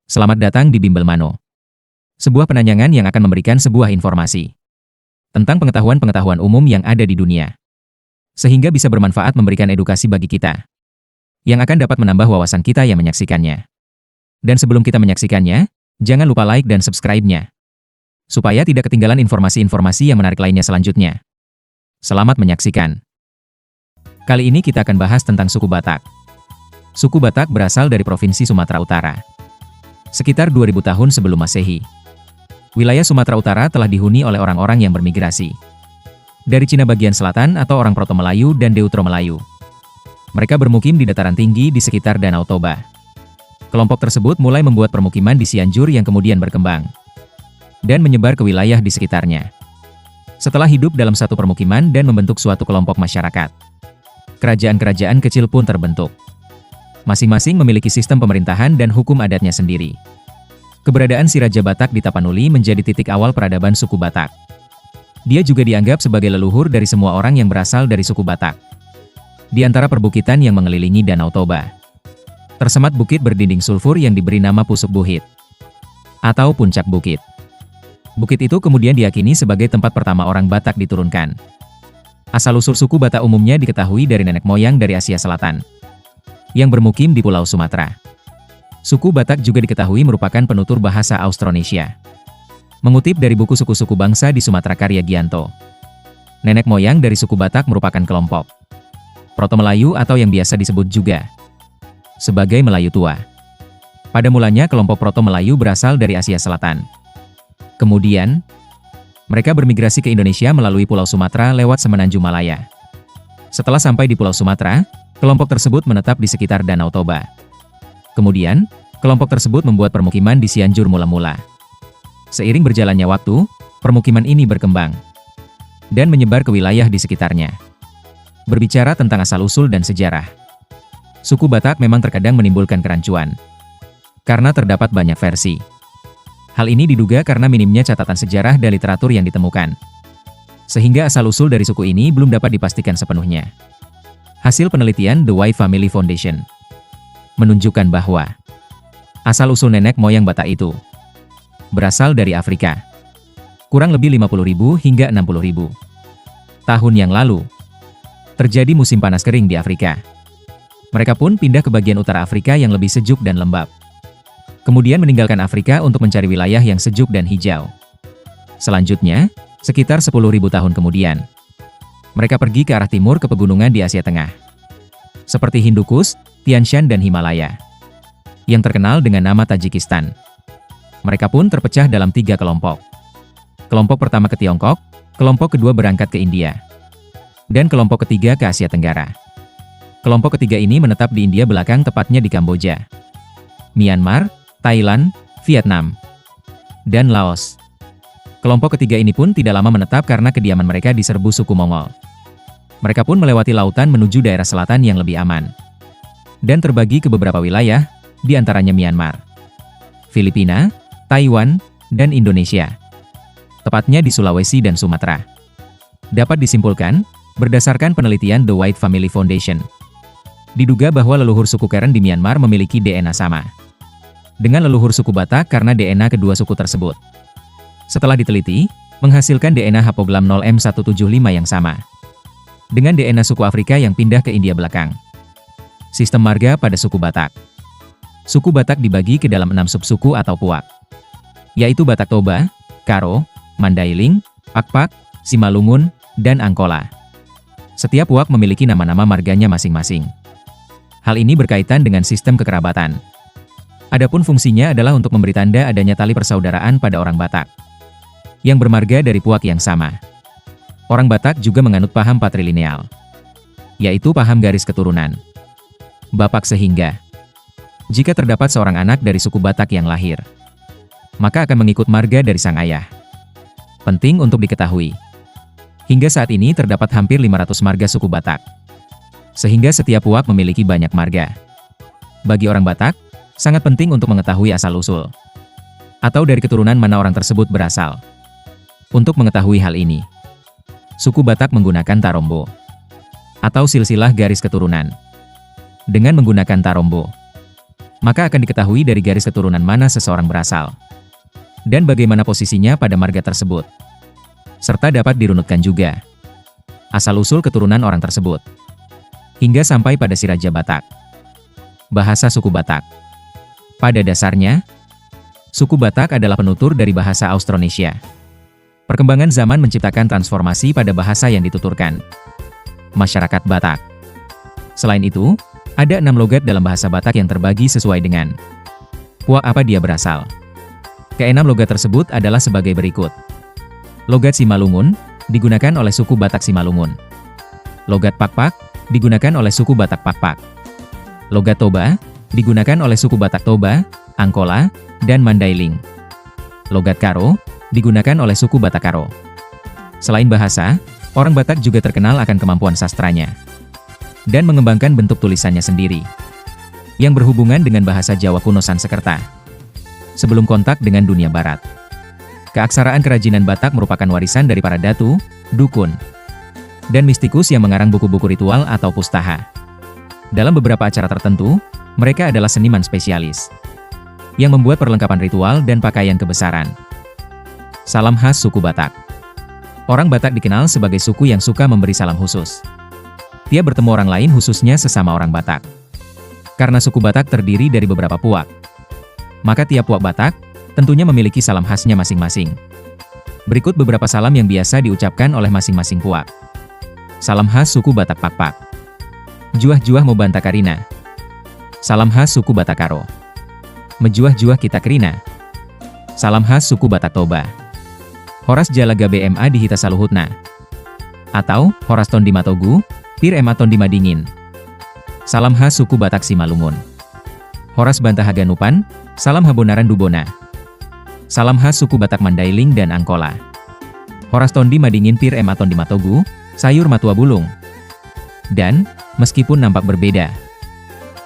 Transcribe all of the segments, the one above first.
Selamat datang di Bimbel Mano. Sebuah penanyangan yang akan memberikan sebuah informasi tentang pengetahuan-pengetahuan umum yang ada di dunia, sehingga bisa bermanfaat memberikan edukasi bagi kita, yang akan dapat menambah wawasan kita yang menyaksikannya. Dan sebelum kita menyaksikannya, jangan lupa like dan subscribe-nya, supaya tidak ketinggalan informasi-informasi yang menarik lainnya selanjutnya. Selamat menyaksikan. Kali ini kita akan bahas tentang suku Batak. Suku Batak berasal dari Provinsi Sumatera Utara. Sekitar 2000 tahun sebelum Masehi, wilayah Sumatera Utara telah dihuni oleh orang-orang yang bermigrasi dari Cina bagian selatan atau orang Proto-Melayu dan Deutero-Melayu. Mereka bermukim di dataran tinggi di sekitar Danau Toba. Kelompok tersebut mulai membuat permukiman di Cianjur yang kemudian berkembang dan menyebar ke wilayah di sekitarnya. Setelah hidup dalam satu permukiman dan membentuk suatu kelompok masyarakat, kerajaan-kerajaan kecil pun terbentuk. Masing-masing memiliki sistem pemerintahan dan hukum adatnya sendiri. Keberadaan si Raja Batak di Tapanuli menjadi titik awal peradaban suku Batak. Dia juga dianggap sebagai leluhur dari semua orang yang berasal dari suku Batak. Di antara perbukitan yang mengelilingi Danau Toba, tersemat bukit berdinding sulfur yang diberi nama Pusuk Buhit atau Puncak Bukit. Bukit itu kemudian diyakini sebagai tempat pertama orang Batak diturunkan. Asal-usul suku Batak umumnya diketahui dari nenek moyang dari Asia Selatan yang bermukim di Pulau Sumatera. Suku Batak juga diketahui merupakan penutur bahasa Austronesia. Mengutip dari buku suku-suku bangsa di Sumatera karya Gianto, nenek moyang dari suku Batak merupakan kelompok Proto-Melayu atau yang biasa disebut juga sebagai Melayu Tua. Pada mulanya kelompok Proto-Melayu berasal dari Asia Selatan. Kemudian, mereka bermigrasi ke Indonesia melalui Pulau Sumatera lewat Semenanjung Malaya. Setelah sampai di Pulau Sumatera, kelompok tersebut menetap di sekitar Danau Toba. Kemudian, kelompok tersebut membuat permukiman di Cianjur mula-mula. Seiring berjalannya waktu, permukiman ini berkembang dan menyebar ke wilayah di sekitarnya. Berbicara tentang asal-usul dan sejarah, suku Batak memang terkadang menimbulkan kerancuan karena terdapat banyak versi. Hal ini diduga karena minimnya catatan sejarah dan literatur yang ditemukan, sehingga asal-usul dari suku ini belum dapat dipastikan sepenuhnya. Hasil penelitian The White Family Foundation menunjukkan bahwa asal-usul nenek moyang Batak itu berasal dari Afrika. Kurang lebih 50.000 hingga 60.000 tahun yang lalu, terjadi musim panas kering di Afrika. Mereka pun pindah ke bagian utara Afrika yang lebih sejuk dan lembab. Kemudian meninggalkan Afrika untuk mencari wilayah yang sejuk dan hijau. Selanjutnya, sekitar 10.000 tahun kemudian, mereka pergi ke arah timur ke pegunungan di Asia Tengah, seperti Hindukush, Tian Shan dan Himalaya, yang terkenal dengan nama Tajikistan. Mereka pun terpecah dalam 3 kelompok. Kelompok pertama ke Tiongkok, kelompok kedua berangkat ke India, dan kelompok ketiga ke Asia Tenggara. Kelompok ketiga ini menetap di India belakang, tepatnya di Kamboja, Myanmar, Thailand, Vietnam, dan Laos. Kelompok ketiga ini pun tidak lama menetap karena kediaman mereka diserbu suku Mongol. Mereka pun melewati lautan menuju daerah selatan yang lebih aman, dan terbagi ke beberapa wilayah, di antaranya Myanmar, Filipina, Taiwan, dan Indonesia, tepatnya di Sulawesi dan Sumatera. Dapat disimpulkan, berdasarkan penelitian The White Family Foundation, diduga bahwa leluhur suku Karen di Myanmar memiliki DNA sama dengan leluhur suku Batak karena DNA kedua suku tersebut, setelah diteliti, menghasilkan DNA haplogram 0M175 yang sama dengan DNA suku Afrika yang pindah ke India belakang. Sistem marga pada suku Batak. Suku Batak dibagi ke dalam 6 subsuku atau puak, yaitu Batak Toba, Karo, Mandailing, Pakpak, Simalungun, dan Angkola. Setiap puak memiliki nama-nama marganya masing-masing. Hal ini berkaitan dengan sistem kekerabatan. Adapun fungsinya adalah untuk memberi tanda adanya tali persaudaraan pada orang Batak yang bermarga dari puak yang sama. Orang Batak juga menganut paham patrilineal, yaitu paham garis keturunan Bapak, sehingga jika terdapat seorang anak dari suku Batak yang lahir, maka akan mengikut marga dari sang ayah. Penting untuk diketahui, hingga saat ini terdapat hampir 500 marga suku Batak, sehingga setiap puak memiliki banyak marga. Bagi orang Batak, sangat penting untuk mengetahui asal-usul atau dari keturunan mana orang tersebut berasal. Untuk mengetahui hal ini, suku Batak menggunakan tarombo atau silsilah garis keturunan. Dengan menggunakan tarombo, maka akan diketahui dari garis keturunan mana seseorang berasal, dan bagaimana posisinya pada marga tersebut. Serta dapat dirunutkan juga asal-usul keturunan orang tersebut, hingga sampai pada si Raja Batak. Bahasa suku Batak. Pada dasarnya, suku Batak adalah penutur dari bahasa Austronesia. Perkembangan zaman menciptakan transformasi pada bahasa yang dituturkan masyarakat Batak. Selain itu, ada 6 logat dalam bahasa Batak yang terbagi sesuai dengan puak apa dia berasal. Keenam logat tersebut adalah sebagai berikut. Logat Simalungun, digunakan oleh suku Batak Simalungun. Logat Pakpak, digunakan oleh suku Batak Pakpak. Logat Toba, digunakan oleh suku Batak Toba, Angkola, dan Mandailing. Logat Karo, digunakan oleh suku Batak Karo. Selain bahasa, orang Batak juga terkenal akan kemampuan sastranya dan mengembangkan bentuk tulisannya sendiri, yang berhubungan dengan bahasa Jawa kuno Sanskerta, sebelum kontak dengan dunia barat. Keaksaraan kerajinan Batak merupakan warisan dari para datu, dukun, dan mistikus yang mengarang buku-buku ritual atau pustaha. Dalam beberapa acara tertentu, mereka adalah seniman spesialis, yang membuat perlengkapan ritual dan pakaian kebesaran. Salam khas suku Batak. Orang Batak dikenal sebagai suku yang suka memberi salam khusus tiap bertemu orang lain, khususnya sesama orang Batak. Karena suku Batak terdiri dari beberapa puak, maka tiap puak Batak tentunya memiliki salam khasnya masing-masing. Berikut beberapa salam yang biasa diucapkan oleh masing-masing puak. Salam khas suku Batak Pakpak. Juah-juah mo banta karina. Salam khas suku Batak Karo. Mejuah-juah kita kerina. Salam khas suku Batak Toba. Horas jalaga BMA di hita saluhutna. Atau, Horas ton di matogu, pir ematon di madingin. Salam khas suku Batak Simalungun. Horas bantah haganupan, salam habonaran dubona. Salam khas suku Batak Mandailing dan Angkola. Horas ton di madingin pir ematon di matogu, sayur matua bulung. Dan, meskipun nampak berbeda,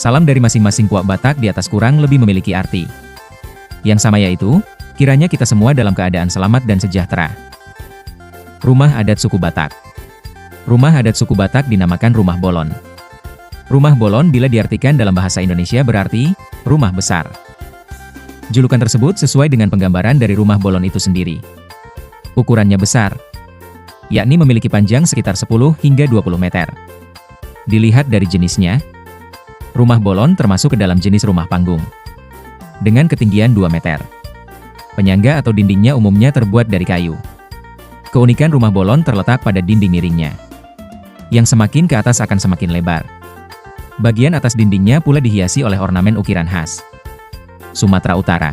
salam dari masing-masing puak Batak di atas kurang lebih memiliki arti yang sama, yaitu, kiranya kita semua dalam keadaan selamat dan sejahtera. Rumah adat suku Batak. Rumah adat suku Batak dinamakan rumah bolon. Rumah bolon bila diartikan dalam bahasa Indonesia berarti rumah besar. Julukan tersebut sesuai dengan penggambaran dari rumah bolon itu sendiri. Ukurannya besar, yakni memiliki panjang sekitar 10 hingga 20 meter. Dilihat dari jenisnya, rumah bolon termasuk ke dalam jenis rumah panggung, dengan ketinggian 2 meter. Penyangga atau dindingnya umumnya terbuat dari kayu. Keunikan rumah bolon terletak pada dinding miringnya, yang semakin ke atas akan semakin lebar. Bagian atas dindingnya pula dihiasi oleh ornamen ukiran khas Sumatera Utara.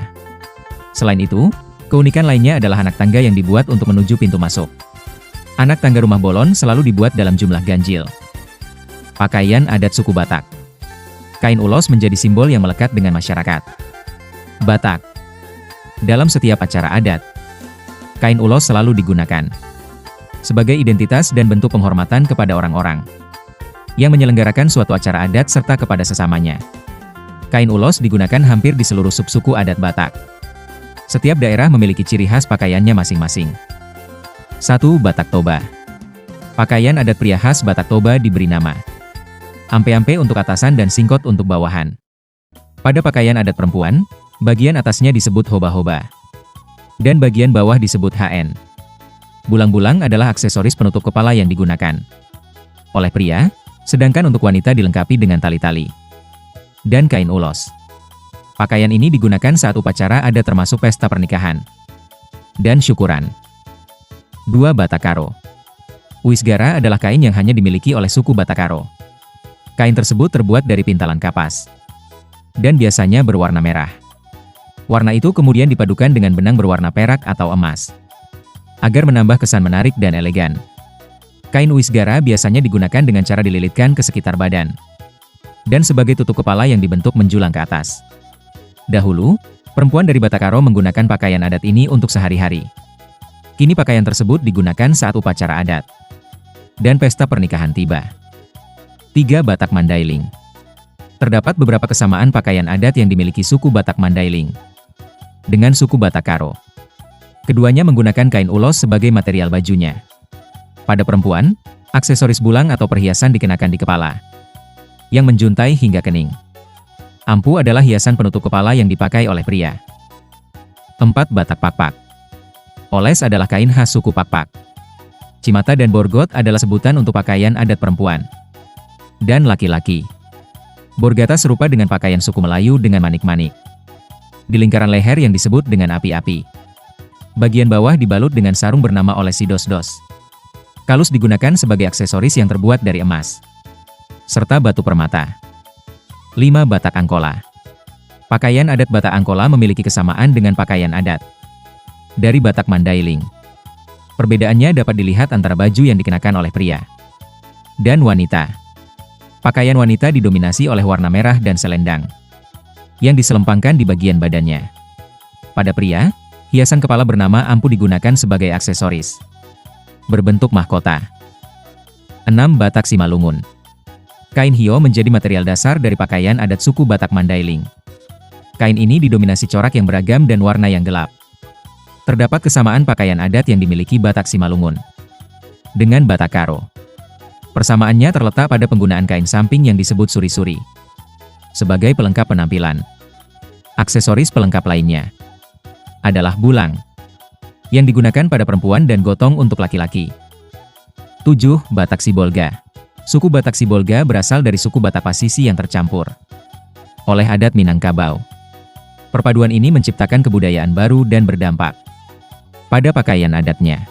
Selain itu, keunikan lainnya adalah anak tangga yang dibuat untuk menuju pintu masuk. Anak tangga rumah bolon selalu dibuat dalam jumlah ganjil. Pakaian adat suku Batak. Kain ulos menjadi simbol yang melekat dengan masyarakat Batak. Dalam setiap acara adat, kain ulos selalu digunakan sebagai identitas dan bentuk penghormatan kepada orang-orang yang menyelenggarakan suatu acara adat serta kepada sesamanya. Kain ulos digunakan hampir di seluruh subsuku adat Batak. Setiap daerah memiliki ciri khas pakaiannya masing-masing. 1. Batak Toba. Pakaian adat pria khas Batak Toba diberi nama ampe-ampe untuk atasan dan singkot untuk bawahan. Pada pakaian adat perempuan, bagian atasnya disebut hoba-hoba, dan bagian bawah disebut HN. Bulang-bulang adalah aksesoris penutup kepala yang digunakan oleh pria, sedangkan untuk wanita dilengkapi dengan tali-tali dan kain ulos. Pakaian ini digunakan saat upacara adat termasuk pesta pernikahan dan syukuran. 2. Batak Karo. Uisgara adalah kain yang hanya dimiliki oleh suku Batak Karo. Kain tersebut terbuat dari pintalan kapas dan biasanya berwarna merah. Warna itu kemudian dipadukan dengan benang berwarna perak atau emas agar menambah kesan menarik dan elegan. Kain uisgara biasanya digunakan dengan cara dililitkan ke sekitar badan dan sebagai tutup kepala yang dibentuk menjulang ke atas. Dahulu, perempuan dari Batak Karo menggunakan pakaian adat ini untuk sehari-hari. Kini pakaian tersebut digunakan saat upacara adat dan pesta pernikahan tiba. 3. Batak Mandailing. Terdapat beberapa kesamaan pakaian adat yang dimiliki suku Batak Mandailing dengan suku Batak Karo. Keduanya menggunakan kain ulos sebagai material bajunya. Pada perempuan, aksesoris bulang atau perhiasan dikenakan di kepala, yang menjuntai hingga kening. Ampu adalah hiasan penutup kepala yang dipakai oleh pria. 4. Batak Pakpak. Oles adalah kain khas suku Pakpak. Cimata dan borgot adalah sebutan untuk pakaian adat perempuan dan laki-laki. Borgata serupa dengan pakaian suku Melayu dengan manik-manik di lingkaran leher yang disebut dengan api-api. Bagian bawah dibalut dengan sarung bernama olesi dos-dos. Kalus digunakan sebagai aksesoris yang terbuat dari emas serta batu permata. 5. Batak Angkola. Pakaian adat Batak Angkola memiliki kesamaan dengan pakaian adat dari Batak Mandailing. Perbedaannya dapat dilihat antara baju yang dikenakan oleh pria dan wanita. Pakaian wanita didominasi oleh warna merah dan selendang yang diselempangkan di bagian badannya. Pada pria, hiasan kepala bernama ampu digunakan sebagai aksesoris berbentuk mahkota. 6. Batak Simalungun. Kain hio menjadi material dasar dari pakaian adat suku Batak Mandailing. Kain ini didominasi corak yang beragam dan warna yang gelap. Terdapat kesamaan pakaian adat yang dimiliki Batak Simalungun dengan Batak Karo. Persamaannya terletak pada penggunaan kain samping yang disebut suri-suri sebagai pelengkap penampilan. Aksesoris pelengkap lainnya adalah bulang yang digunakan pada perempuan dan gotong untuk laki-laki. 7. Batak Sibolga. Suku Batak Sibolga berasal dari suku Batak Pasisi yang tercampur oleh adat Minangkabau. Perpaduan ini menciptakan kebudayaan baru dan berdampak pada pakaian adatnya.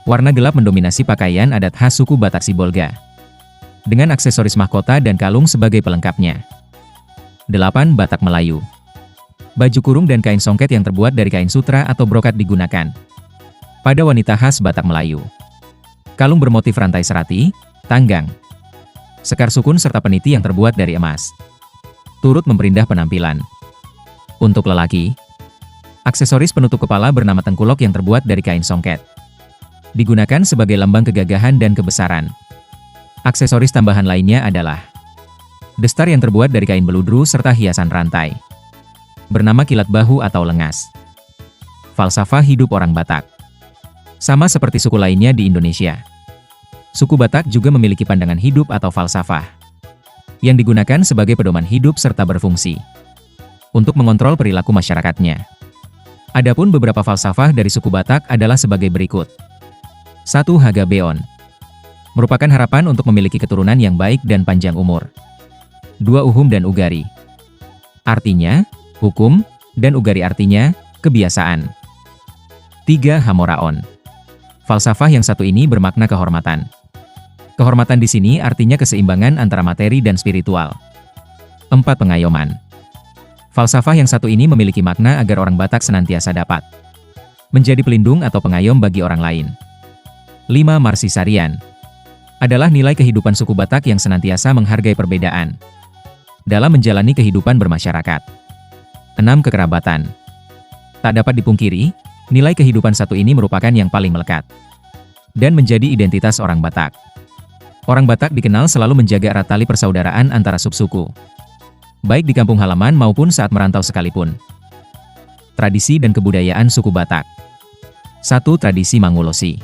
Warna gelap mendominasi pakaian adat khas suku Batak Sibolga dengan aksesoris mahkota dan kalung sebagai pelengkapnya. 8. Batak Melayu. Baju kurung dan kain songket yang terbuat dari kain sutra atau brokat digunakan pada wanita khas Batak Melayu. Kalung bermotif rantai serati, tanggang, sekar sukun serta peniti yang terbuat dari emas turut memperindah penampilan. Untuk lelaki, aksesoris penutup kepala bernama tengkulok yang terbuat dari kain songket digunakan sebagai lambang kegagahan dan kebesaran. Aksesoris tambahan lainnya adalah destar yang terbuat dari kain beludru serta hiasan rantai bernama kilat bahu atau lengas. Falsafah hidup orang Batak. Sama seperti suku lainnya di Indonesia, suku Batak juga memiliki pandangan hidup atau falsafah yang digunakan sebagai pedoman hidup serta berfungsi untuk mengontrol perilaku masyarakatnya. Adapun beberapa falsafah dari suku Batak adalah sebagai berikut. 1. Hagabeon. Merupakan harapan untuk memiliki keturunan yang baik dan panjang umur. 2. Uhum dan Ugari. Artinya, hukum, dan Ugari artinya, kebiasaan. 3. Hamoraon. Falsafah yang satu ini bermakna kehormatan. Kehormatan di sini artinya keseimbangan antara materi dan spiritual. 4. Pengayoman. Falsafah yang satu ini memiliki makna agar orang Batak senantiasa dapat menjadi pelindung atau pengayom bagi orang lain. 5. Marsisarian. Adalah nilai kehidupan suku Batak yang senantiasa menghargai perbedaan dalam menjalani kehidupan bermasyarakat. 6. Kekerabatan. Tak dapat dipungkiri, nilai kehidupan satu ini merupakan yang paling melekat dan menjadi identitas orang Batak. Orang Batak dikenal selalu menjaga erat tali persaudaraan antara subsuku, baik di kampung halaman maupun saat merantau sekalipun. Tradisi dan kebudayaan suku Batak. 1. Tradisi Mangulosi.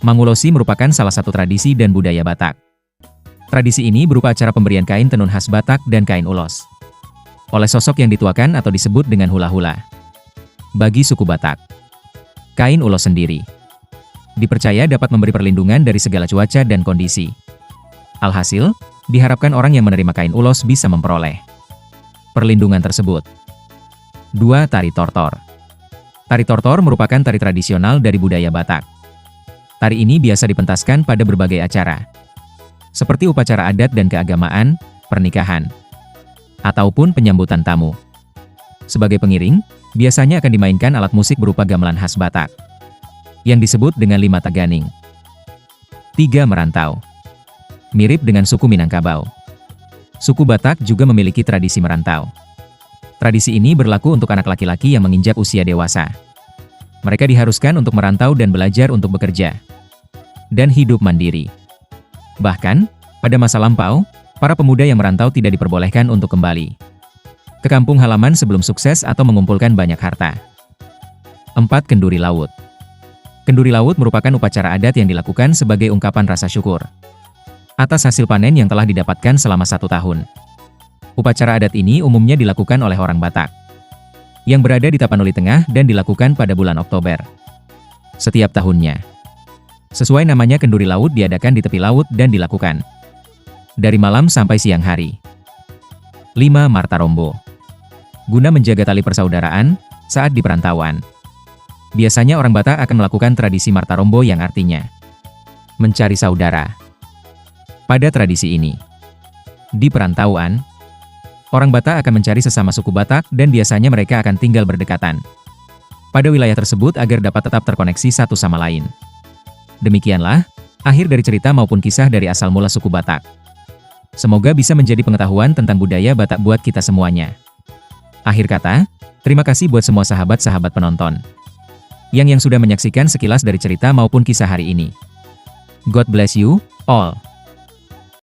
Mangulosi merupakan salah satu tradisi dan budaya Batak. Tradisi ini berupa acara pemberian kain tenun khas Batak dan kain ulos oleh sosok yang dituakan atau disebut dengan hula-hula. Bagi suku Batak, kain ulos sendiri dipercaya dapat memberi perlindungan dari segala cuaca dan kondisi. Alhasil, diharapkan orang yang menerima kain ulos bisa memperoleh perlindungan tersebut. 2. Tari Tortor. Tari Tortor merupakan tari tradisional dari budaya Batak. Tari ini biasa dipentaskan pada berbagai acara, seperti upacara adat dan keagamaan, pernikahan, ataupun penyambutan tamu. Sebagai pengiring, biasanya akan dimainkan alat musik berupa gamelan khas Batak, yang disebut dengan lima taganing. 3. Merantau. Mirip dengan suku Minangkabau, suku Batak juga memiliki tradisi merantau. Tradisi ini berlaku untuk anak laki-laki yang menginjak usia dewasa. Mereka diharuskan untuk merantau dan belajar untuk bekerja dan hidup mandiri. Bahkan, pada masa lampau, para pemuda yang merantau tidak diperbolehkan untuk kembali ke kampung halaman sebelum sukses atau mengumpulkan banyak harta. 4. Kenduri Laut. Kenduri Laut merupakan upacara adat yang dilakukan sebagai ungkapan rasa syukur atas hasil panen yang telah didapatkan selama 1 tahun. Upacara adat ini umumnya dilakukan oleh orang Batak yang berada di Tapanuli Tengah dan dilakukan pada bulan Oktober setiap tahunnya. Sesuai namanya, kenduri laut diadakan di tepi laut dan dilakukan dari malam sampai siang hari. 5. Martarombo. Guna menjaga tali persaudaraan saat di perantauan. Biasanya orang Batak akan melakukan tradisi Martarombo yang artinya mencari saudara. Pada tradisi ini, di perantauan, orang Batak akan mencari sesama suku Batak dan biasanya mereka akan tinggal berdekatan pada wilayah tersebut agar dapat tetap terkoneksi satu sama lain. Demikianlah akhir dari cerita maupun kisah dari asal mula suku Batak. Semoga bisa menjadi pengetahuan tentang budaya Batak buat kita semuanya. Akhir kata, terima kasih buat semua sahabat-sahabat penonton yang sudah menyaksikan sekilas dari cerita maupun kisah hari ini. God bless you all.